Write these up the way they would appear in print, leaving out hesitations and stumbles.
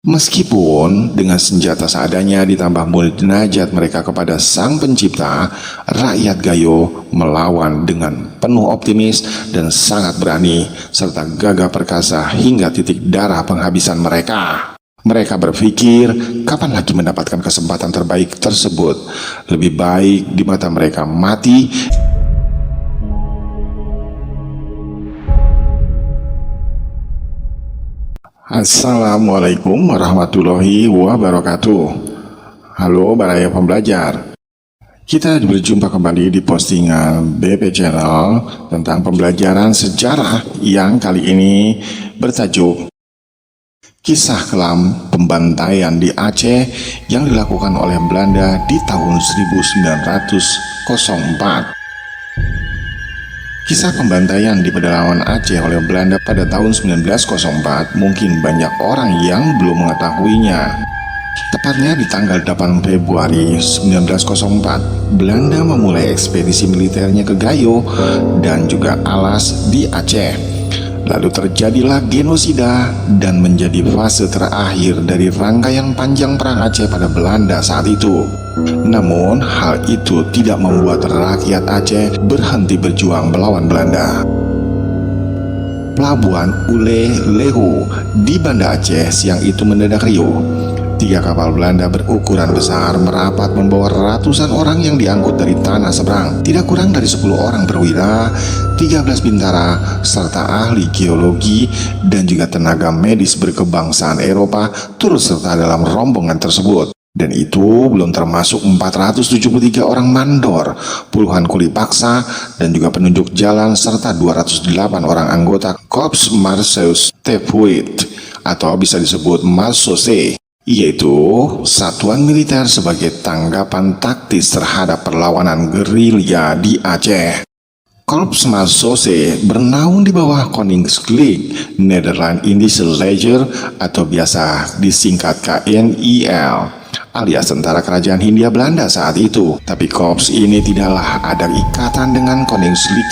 Meskipun dengan senjata seadanya ditambah munajat mereka kepada Sang Pencipta, rakyat Gayo melawan dengan penuh optimis dan sangat berani, serta gagah perkasa hingga titik darah penghabisan mereka. Mereka berpikir, kapan lagi mendapatkan kesempatan terbaik tersebut? Lebih baik di mata mereka mati. Assalamualaikum warahmatullahi wabarakatuh. Halo Baraya Pembelajar. Kita berjumpa kembali di postingan BP Channel tentang pembelajaran sejarah yang kali ini bertajuk Kisah Kelam Pembantaian di Aceh yang dilakukan oleh Belanda di tahun 1904. Kisah pembantaian di pedalaman Aceh oleh Belanda pada tahun 1904 mungkin banyak orang yang belum mengetahuinya. Tepatnya di tanggal 8 Februari 1904, Belanda memulai ekspedisi militernya ke Gayo dan juga Alas di Aceh. Lalu terjadilah genosida dan menjadi fase terakhir dari rangkaian panjang perang Aceh pada Belanda saat itu. Namun hal itu tidak membuat rakyat Aceh berhenti berjuang melawan Belanda. Pelabuhan Ule Lehu di Banda Aceh siang itu mendadak riuh. 3 kapal Belanda berukuran besar merapat membawa ratusan orang yang diangkut dari tanah seberang. Tidak kurang dari 10 orang perwira, 13 bintara, serta ahli geologi dan juga tenaga medis berkebangsaan Eropa turut serta dalam rombongan tersebut. Dan itu belum termasuk 473 orang mandor, puluhan kuli paksa, dan juga penunjuk jalan serta 208 orang anggota Korps Marseus Tefuit atau bisa disebut Marsose, yaitu satuan militer sebagai tanggapan taktis terhadap perlawanan gerilya di Aceh. Korps Marsose bernaung di bawah Koninklijk Nederland-Indische Leger atau biasa disingkat KNIL alias tentara kerajaan Hindia Belanda saat itu. Tapi korps ini tidaklah ada ikatan dengan Koninklijk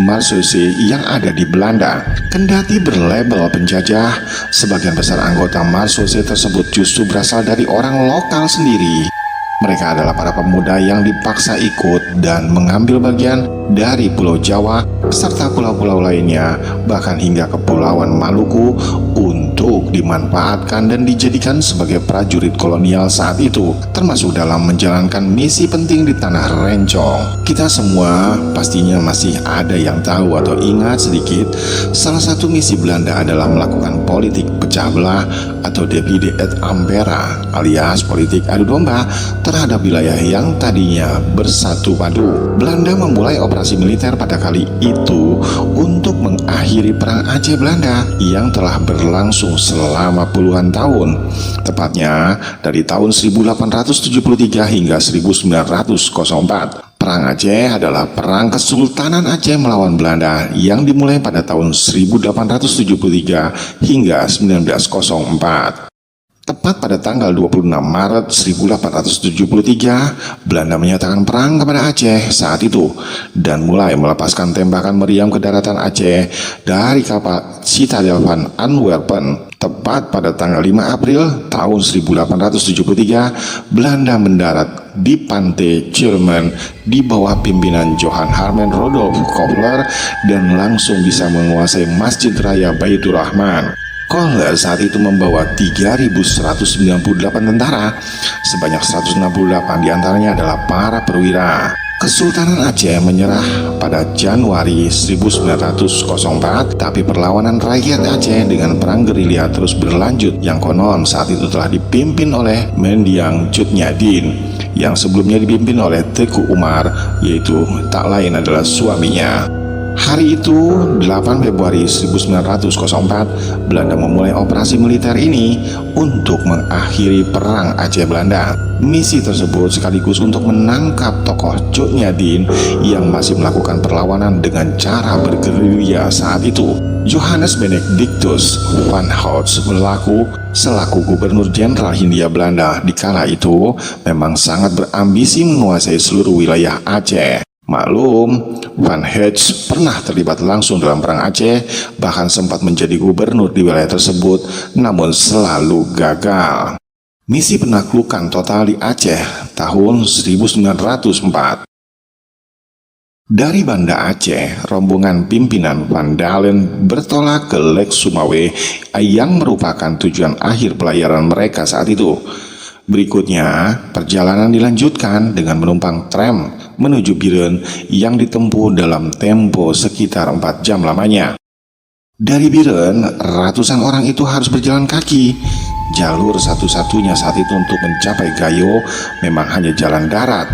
Marsose yang ada di Belanda. Kendati berlabel penjajah, sebagian besar anggota Marsose tersebut justru berasal dari orang lokal sendiri. Mereka adalah para pemuda yang dipaksa ikut dan mengambil bagian dari Pulau Jawa serta pulau-pulau lainnya, bahkan hingga Kepulauan Maluku untuk dimanfaatkan dan dijadikan sebagai prajurit kolonial saat itu, termasuk dalam menjalankan misi penting di Tanah Rencong. Kita semua pastinya masih ada yang tahu atau ingat sedikit, salah satu misi Belanda adalah melakukan politik pecah belah atau divide et impera alias politik adu domba terhadap wilayah yang tadinya bersatu padu. Belanda memulai operasi militer pada kali itu untuk mengakhiri perang Aceh Belanda yang telah berlangsung selama puluhan tahun, tepatnya dari tahun 1873 hingga 1904. Perang Aceh adalah perang Kesultanan Aceh melawan Belanda yang dimulai pada tahun 1873 hingga 1904. Tepat pada tanggal 26 Maret 1873, Belanda menyatakan perang kepada Aceh saat itu dan mulai melepaskan tembakan meriam ke daratan Aceh dari kapal Citadel van Antwerpen. Tepat pada tanggal 5 April tahun 1873, Belanda mendarat di pantai Jerman di bawah pimpinan Johan Harman Rodolph Kohler dan langsung bisa menguasai Masjid Raya Baitur Rahman. Kohler saat itu membawa 3.198 tentara, sebanyak 168 diantaranya adalah para perwira. Kesultanan Aceh menyerah pada Januari 1904, tapi perlawanan rakyat Aceh dengan perang gerilya terus berlanjut yang konon saat itu telah dipimpin oleh Mendiang Jutnyadin yang sebelumnya dipimpin oleh Teku Umar, yaitu tak lain adalah suaminya. Hari itu, 8 Februari 1904, Belanda memulai operasi militer ini untuk mengakhiri perang Aceh Belanda. Misi tersebut sekaligus untuk menangkap tokoh Jutnyadin yang masih melakukan perlawanan dengan cara bergerilya saat itu. Johannes Benedictus van Houts berlaku selaku Gubernur Jenderal Hindia Belanda di kala itu memang sangat berambisi menguasai seluruh wilayah Aceh. Maklum, Van Hedge pernah terlibat langsung dalam perang Aceh, bahkan sempat menjadi gubernur di wilayah tersebut, namun selalu gagal. Misi penaklukan total di Aceh tahun 1904. Dari Banda Aceh, rombongan pimpinan Van Dalen bertolak ke Lek Sumawe yang merupakan tujuan akhir pelayaran mereka saat itu. Berikutnya, perjalanan dilanjutkan dengan menumpang tram menuju Biren yang ditempuh dalam tempo sekitar 4 jam lamanya. Dari Biren, ratusan orang itu harus berjalan kaki. Jalur satu-satunya saat itu untuk mencapai Gayo memang hanya jalan darat,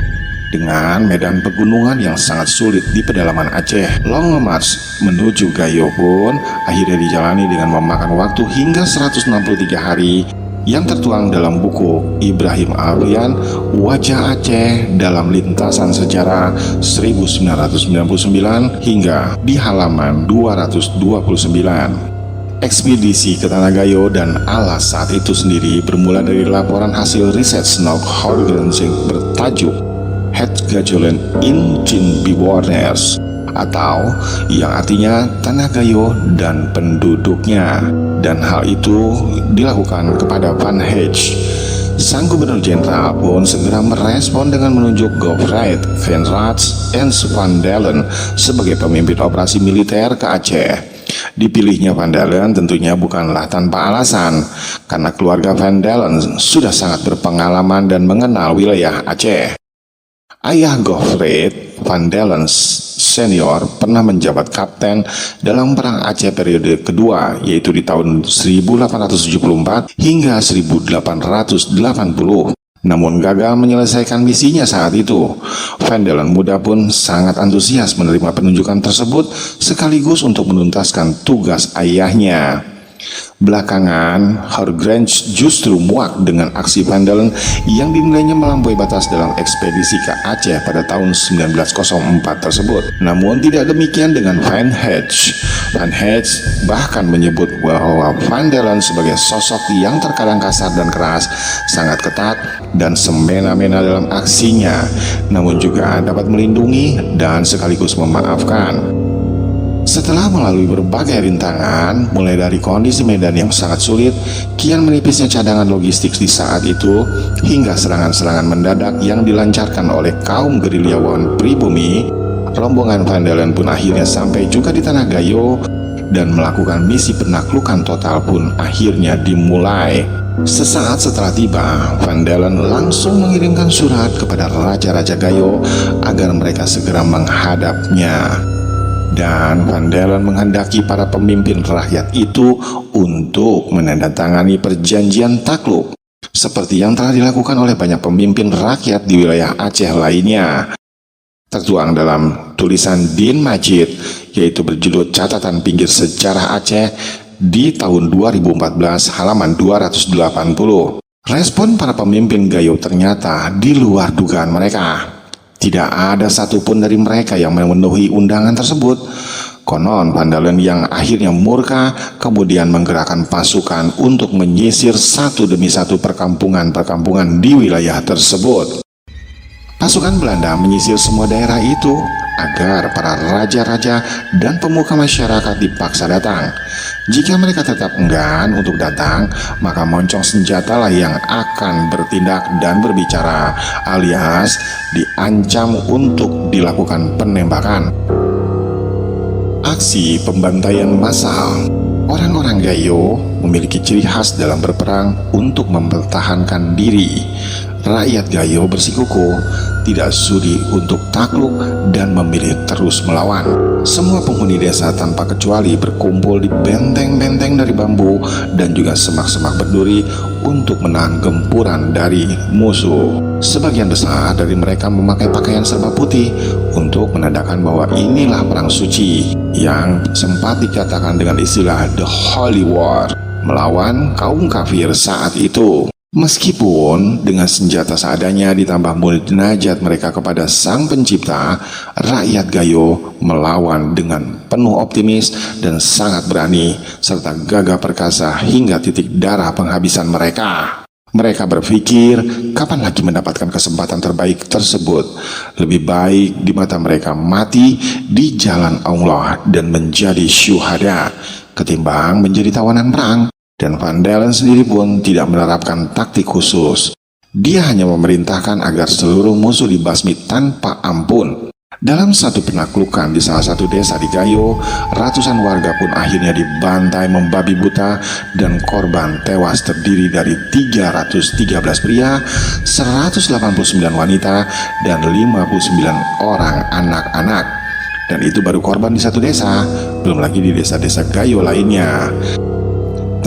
dengan medan pegunungan yang sangat sulit di pedalaman Aceh. Long March menuju Gayo pun akhirnya dijalani dengan memakan waktu hingga 163 hari yang tertuang dalam buku Ibrahim Alfian Wajah Aceh dalam Lintasan Sejarah 1999 hingga di halaman 229. Ekspedisi ke Tanah Gayo dan Alas saat itu sendiri bermula dari laporan hasil riset Snoek Horgensing bertajuk Het Gajolen in Chin Bewoners, atau yang artinya Tanah Gayo dan penduduknya. Dan hal itu dilakukan kepada Van Hedge. Sang gubernur jenderal pun segera merespon dengan menunjuk Govert Van Rats en Van Dalen sebagai pemimpin operasi militer ke Aceh. Dipilihnya Van Dalen tentunya bukanlah tanpa alasan, karena keluarga Van Dalen sudah sangat berpengalaman dan mengenal wilayah Aceh. Ayah Govert Van Dalen senior pernah menjabat kapten dalam perang Aceh periode kedua, yaitu di tahun 1874 hingga 1880. Namun gagal menyelesaikan misinya saat itu. Van Dalen muda pun sangat antusias menerima penunjukan tersebut sekaligus untuk menuntaskan tugas ayahnya. Belakangan, Horgrange justru muak dengan aksi Van Dalen yang dinilainya melampaui batas dalam ekspedisi ke Aceh pada tahun 1904 tersebut. Namun tidak demikian dengan Van Hedge. Van Hedge bahkan menyebut bahwa Van Dalen sebagai sosok yang terkadang kasar dan keras, sangat ketat dan semena-mena dalam aksinya, namun juga dapat melindungi dan sekaligus memaafkan. Setelah melalui berbagai rintangan, mulai dari kondisi medan yang sangat sulit, kian menipisnya cadangan logistik di saat itu, hingga serangan-serangan mendadak yang dilancarkan oleh kaum gerilyawan pribumi, rombongan Van Dalen pun akhirnya sampai juga di Tanah Gayo, dan melakukan misi penaklukan total pun akhirnya dimulai. Sesaat setelah tiba, Van Dalen langsung mengirimkan surat kepada Raja-Raja Gayo agar mereka segera menghadapnya. Dan Van Dalen menghendaki para pemimpin rakyat itu untuk menandatangani perjanjian takluk, seperti yang telah dilakukan oleh banyak pemimpin rakyat di wilayah Aceh lainnya. Tertuang dalam tulisan Din Majid, yaitu berjudul Catatan Pinggir Sejarah Aceh di tahun 2014 halaman 280. Respon para pemimpin Gayo ternyata di luar dugaan mereka. Tidak ada satupun dari mereka yang memenuhi undangan tersebut. Konon Van Dalen yang akhirnya murka kemudian menggerakkan pasukan untuk menyisir satu demi satu perkampungan-perkampungan di wilayah tersebut. Pasukan Belanda menyisir semua daerah itu agar para raja-raja dan pemuka masyarakat dipaksa datang. Jika mereka tetap enggan untuk datang, maka moncong senjatalah yang akan bertindak dan berbicara, alias diancam untuk dilakukan penembakan. Aksi pembantaian massal. Orang-orang Gayo memiliki ciri khas dalam berperang untuk mempertahankan diri. Rakyat Gayo bersikukuh, tidak sudi untuk takluk dan memilih terus melawan. Semua penghuni desa tanpa kecuali berkumpul di benteng-benteng dari bambu dan juga semak-semak berduri untuk menahan gempuran dari musuh. Sebagian besar dari mereka memakai pakaian serba putih untuk menandakan bahwa inilah perang suci yang sempat dikatakan dengan istilah The Holy War, melawan kaum kafir saat itu. Meskipun dengan senjata seadanya ditambah munajat mereka kepada Sang Pencipta, rakyat Gayo melawan dengan penuh optimis dan sangat berani, serta gagah perkasa hingga titik darah penghabisan mereka. Mereka berpikir, kapan lagi mendapatkan kesempatan terbaik tersebut? Lebih baik di mata mereka mati di jalan Allah dan menjadi syuhada, ketimbang menjadi tawanan perang. Dan Van Dalen sendiri pun tidak menerapkan taktik khusus. Dia hanya memerintahkan agar seluruh musuh dibasmi tanpa ampun. Dalam satu penaklukan di salah satu desa di Gayo, ratusan warga pun akhirnya dibantai membabi buta dan korban tewas terdiri dari 313 pria, 189 wanita, dan 59 orang anak-anak. Dan itu baru korban di satu desa, belum lagi di desa-desa Gayo lainnya.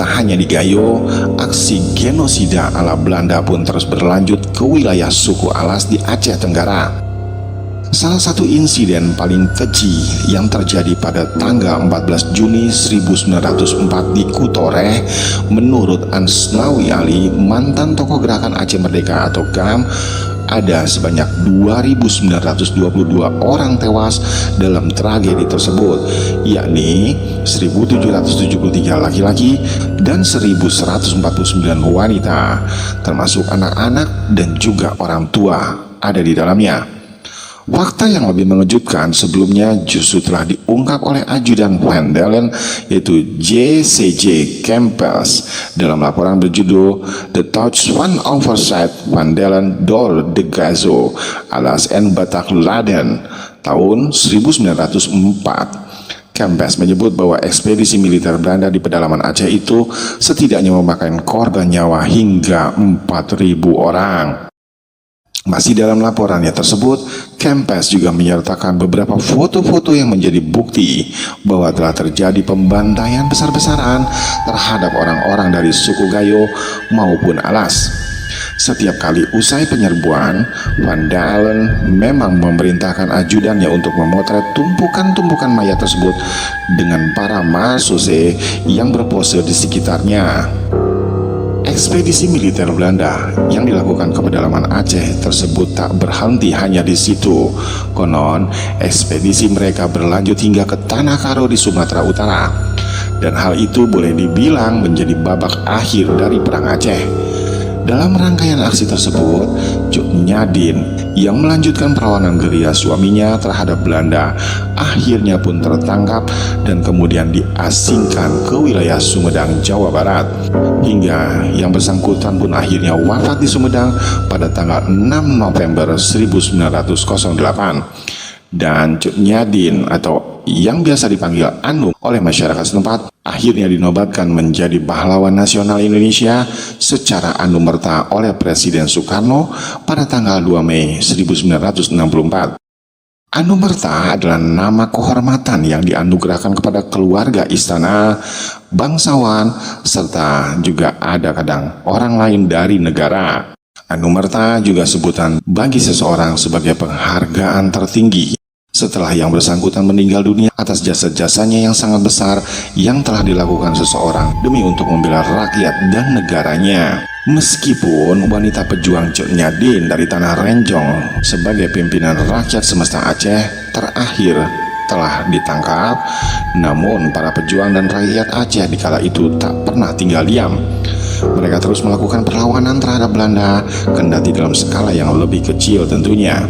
Tak hanya di Gayo, aksi genosida ala Belanda pun terus berlanjut ke wilayah suku Alas di Aceh Tenggara. Salah satu insiden paling keji yang terjadi pada tanggal 14 Juni 1904 di Kutoreh, menurut Ansnawi Ali, mantan tokoh gerakan Aceh Merdeka atau GAM, ada sebanyak 2.922 orang tewas dalam tragedi tersebut, yakni 1.773 laki-laki dan 1.149 wanita, termasuk anak-anak dan juga orang tua ada di dalamnya. Fakta yang lebih mengejutkan sebelumnya justru telah diungkap oleh ajudan Van Dalen, yaitu J.C.J. Campbell dalam laporan berjudul The Touch Van Oversight Van Dalen door de Gazo Alas en Batacladen tahun 1904. Campbell menyebut bahwa ekspedisi militer Belanda di pedalaman Aceh itu setidaknya memakan korban nyawa hingga 4.000 orang. Masih dalam laporannya tersebut, Campbell juga menyertakan beberapa foto-foto yang menjadi bukti bahwa telah terjadi pembantaian besar-besaran terhadap orang-orang dari suku Gayo maupun Alas. Setiap kali usai penyerbuan, Van Dalen memang memerintahkan ajudannya untuk memotret tumpukan-tumpukan mayat tersebut dengan para marsuce yang berpose di sekitarnya. Ekspedisi militer Belanda yang dilakukan ke pedalaman Aceh tersebut tak berhenti hanya di situ. Konon, ekspedisi mereka berlanjut hingga ke Tanah Karo di Sumatera Utara. Dan hal itu boleh dibilang menjadi babak akhir dari Perang Aceh. Dalam rangkaian aksi tersebut, Cut Nyadin yang melanjutkan perlawanan gerilya suaminya terhadap Belanda akhirnya pun tertangkap dan kemudian diasingkan ke wilayah Sumedang, Jawa Barat. Hingga yang bersangkutan pun akhirnya wafat di Sumedang pada tanggal 6 November 1908. Dan Cut Nyadin atau yang biasa dipanggil Anum oleh masyarakat setempat akhirnya dinobatkan menjadi pahlawan nasional Indonesia secara anumerta oleh Presiden Soekarno pada tanggal 2 Mei 1964. Anumerta adalah nama kehormatan yang dianugerahkan kepada keluarga istana, bangsawan, serta juga ada kadang orang lain dari negara. Anumerta juga sebutan bagi seseorang sebagai penghargaan tertinggi setelah yang bersangkutan meninggal dunia atas jasa-jasanya yang sangat besar yang telah dilakukan seseorang demi untuk membela rakyat dan negaranya. Meskipun wanita pejuang Cut Nyadin dari Tanah Renjong sebagai pimpinan rakyat semesta Aceh terakhir telah ditangkap, namun para pejuang dan rakyat Aceh di kala itu tak pernah tinggal diam. Mereka terus melakukan perlawanan terhadap Belanda, kendati dalam skala yang lebih kecil tentunya.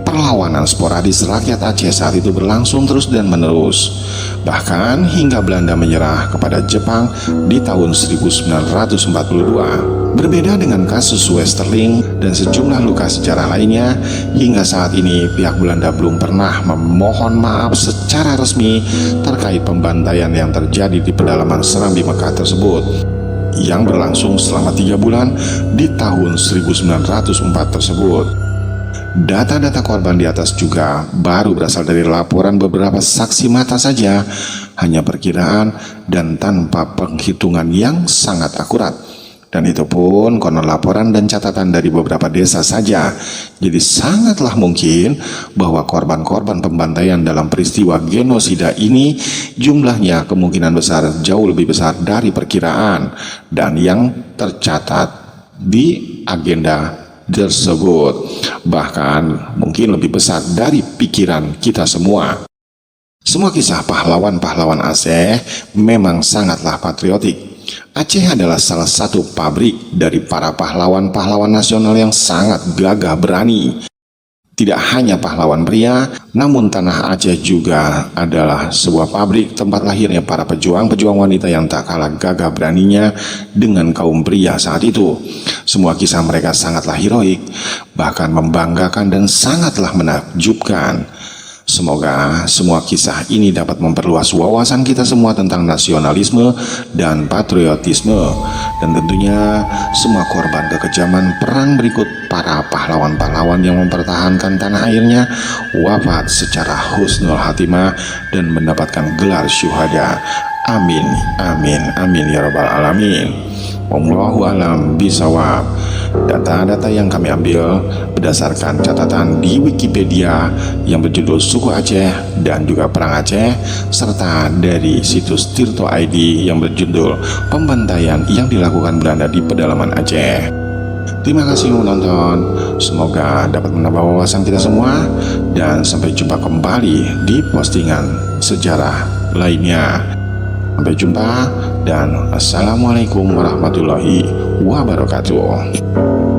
Perlawanan sporadis rakyat Aceh saat itu berlangsung terus dan menerus, bahkan hingga Belanda menyerah kepada Jepang di tahun 1942. Berbeda dengan kasus Westerling dan sejumlah luka sejarah lainnya, hingga saat ini pihak Belanda belum pernah memohon maaf secara resmi terkait pembantaian yang terjadi di pedalaman Serambi Mekah tersebut yang berlangsung selama 3 bulan di tahun 1904 tersebut. Data-data korban di atas juga baru berasal dari laporan beberapa saksi mata saja, hanya perkiraan dan tanpa penghitungan yang sangat akurat. Dan itu pun konon laporan dan catatan dari beberapa desa saja. Jadi sangatlah mungkin bahwa korban-korban pembantaian dalam peristiwa genosida ini jumlahnya kemungkinan besar jauh lebih besar dari perkiraan dan yang tercatat di agenda tersebut, bahkan mungkin lebih besar dari pikiran kita semua. Semua kisah pahlawan-pahlawan Aceh memang sangatlah patriotik. Aceh adalah salah satu pabrik dari para pahlawan-pahlawan nasional yang sangat gagah berani. Tidak hanya pahlawan pria, namun tanah Aceh juga adalah sebuah pabrik tempat lahirnya para pejuang-pejuang wanita yang tak kalah gagah beraninya dengan kaum pria saat itu. Semua kisah mereka sangatlah heroik, bahkan membanggakan dan sangatlah menakjubkan. Semoga semua kisah ini dapat memperluas wawasan kita semua tentang nasionalisme dan patriotisme. Dan tentunya semua korban kekejaman perang berikut para pahlawan-pahlawan yang mempertahankan tanah airnya wafat secara husnul hatimah dan mendapatkan gelar syuhada. Amin, amin, amin ya rabbal alamin. Wallahu alam bisawab. Data-data yang kami ambil berdasarkan catatan di Wikipedia yang berjudul Suku Aceh dan juga Perang Aceh, serta dari situs Tirto ID yang berjudul Pembantaian yang dilakukan Belanda di pedalaman Aceh. Terima kasih menonton, semoga dapat menambah wawasan kita semua, dan sampai jumpa kembali di postingan sejarah lainnya. Sampai jumpa dan assalamualaikum warahmatullahi wabarakatuh.